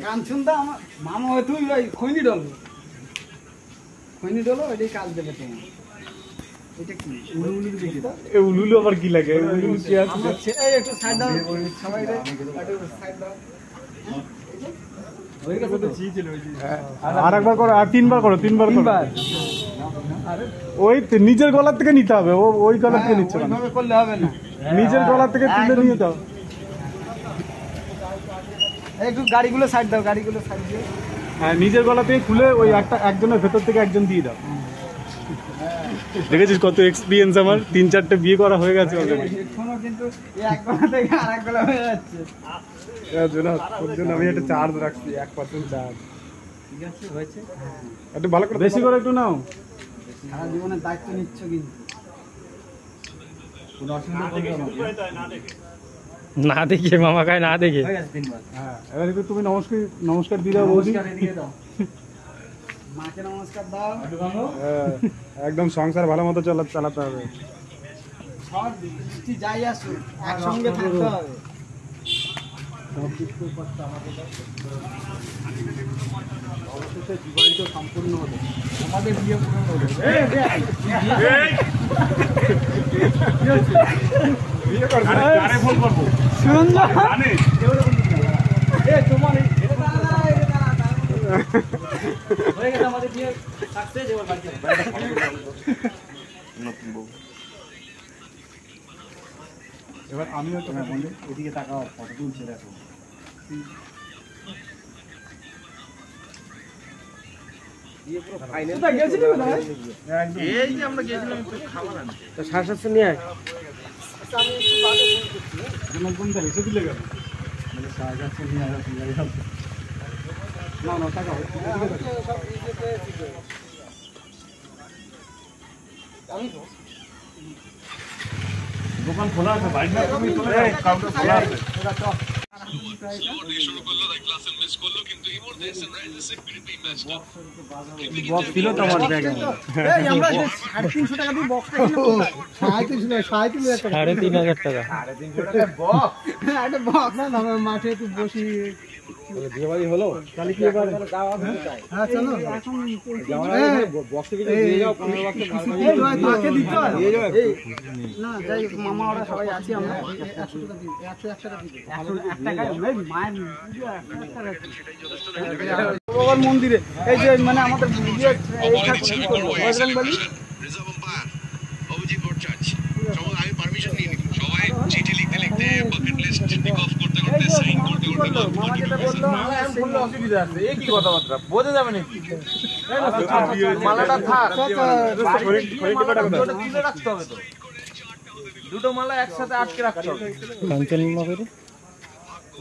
কাঞ্চনদা আমার মামা হয়তো ওই খৈনি ডলো এটাই কাজ দেবে তোমার। এটা কি উলুলু আবার কি লাগে? উলুলু কি আছে? একটু সাইড দাও সবাই, একটু সাইড দাও। আর একবার করো, আর তিনবার করো, তিনবার ওই নিজের গলা থেকে নিতে হবে, ওই গলা থেকে নিচ্ছে না, করলে হবে না, নিজের গলা থেকে তুলে নিয়ে দাও। একটু গাড়িগুলো সাইড দাও, গাড়িগুলো সাইড দিয়ে। হ্যাঁ, নিজের গলা থেকে খুলে ওই একজনের ভেতর থেকে একজন দিয়ে দাও। দেখেছিস কত এক্সপিরিয়েন্স আমার, 3-4টে বিয়ে করা হয়ে গেছে অলরেডি। এখনো কিন্তু এক গলা থেকে আরেক গলা হয়ে যাচ্ছে। ওর জন্য আমি একটা চার্জ রাখছি, 1% চার্জ। ঠিক আছে, হয়েছে। একটু ভালো করে বেশি করে একটু নাও। সারা জীবনের দায়িত্ব নিচ্ছ কিন্তু কোনো অসুবিধা না দেখে মামা খায়, না দেখে। হ্যাঁ, এবার একটু তুমি নমস্কার দিয়ে দাও বৌদি। মাকে নমস্কার দাও। একদম সংসার ভালো মতো চালাতে হবে। সব বৃষ্টি যাই আসুক একসঙ্গে থাকতে হবে। অবশেষে বিবাহিত সম্পূর্ণ হলো, আমাদের বিয়ে পূরণ হলো। এবার আমিও তোমার বন্ধু এদিকে তাকাও, ফটো তুলছে দেখো। দোকান খোলা আছে, বাইরে তুমি চলে যাও, কাউকে খোলা আছে। বক্স ছিল তো আমার ব্যাগে। এই আমরা 350 টাকা দিয়ে বক্স কিনলাম। 3,500 টাকা। 350 টাকা বক্স। একটা বক্স না, আমরা মাঠে একটু বসি। বিয়েবাড়ি হলো তাহলে কি এবার যাওয়া হবে? হ্যাঁ চলো, এখন বক্সে কিছু দিয়ে যাও, 15 বক্সে মাকে দিতে হয়। না যাই হোক, মামা ওরা সবাই আছি আমরা। 100 টাকা দিই, 101 টাকা দিই। 101 টাকা নেই, মায়ের পুজো 101 টাকা। ভগবান মন্দিরে এই যে মানে আমাদের বিয়ে এই ঠাকুর বজরংবলী আমি পারমিশন নিয়ে নিলাম, সবাই চিঠি লিখতে লিখতে বাকেট লিস্ট টিক অফ করতে করতে সাইন করতে করতে মামা যেটা বললো আমি বললে অসুবিধা আছে, এই কি কথাবার্তা বোঝা যাবে নাকি? মালাটা থাক, ওটা তুলে রাখতে হবে তো, দুটো মালা একসাথে আটকে রাখতে হবে। কাঞ্চন মামা করে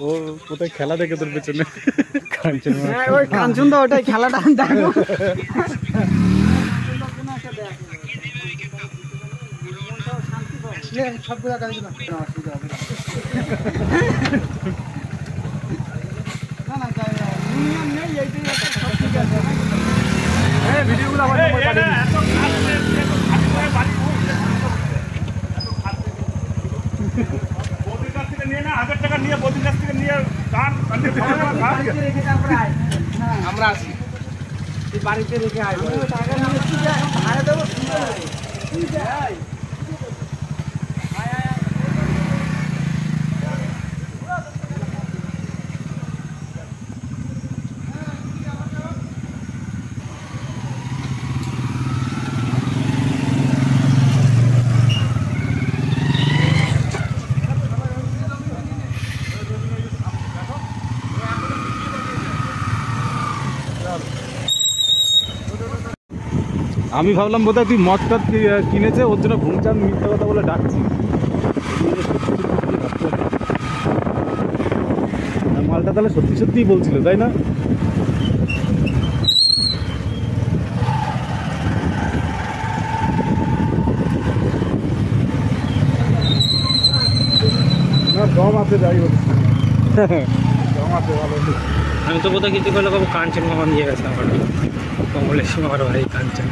ও কোথায় খেলা দেখে তোর পেছনে? কাঞ্চন মামা, হ্যাঁ ওই কাঞ্চন দা ওটাই খেলাটা দেখো। সবগুলো কাজ না, অসুবিধা হবে না। না যাই না, নিয়ম নেই, এইটাই একটা সব ঠিক আছে। হ্যাঁ, ভিডিওগুলো আমার নম্বর পাঠিয়ে দিন। বৌদির কাছ থেকে নিয়ে না, 1000 টাকা নিয়ে বৌদির কাছ থেকে নিয়ে আমরা আছি, বাড়িতে রেখে আসবো। টাকা নিয়ে ভাড়া দেবো। আমি ভাবলাম বোধহয় তুই মদটা কিনেছে, ওর জন্য ঘুমচান মিথ্যা কথা বলে ডাকছি। মালটা তাহলে সত্যি সত্যিই বলছিল, তাই না? না দম আছে, যাই বলছি দম আছে ভালো। আমি তো বোধহয় কিছু করলে কাঞ্চন মামা নিয়ে গেছে আমার কমলেশ মামার ভাই কাঞ্চন।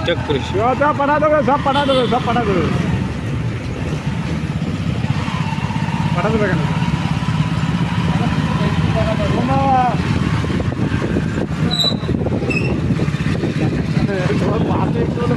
ঠিকঠাক করিস। সব পাঠা দেবে, সব পাঠা দেবে, সব পাঠা দেবে। পাঠা দেবে কেন? তোমার পাশে একটু হলে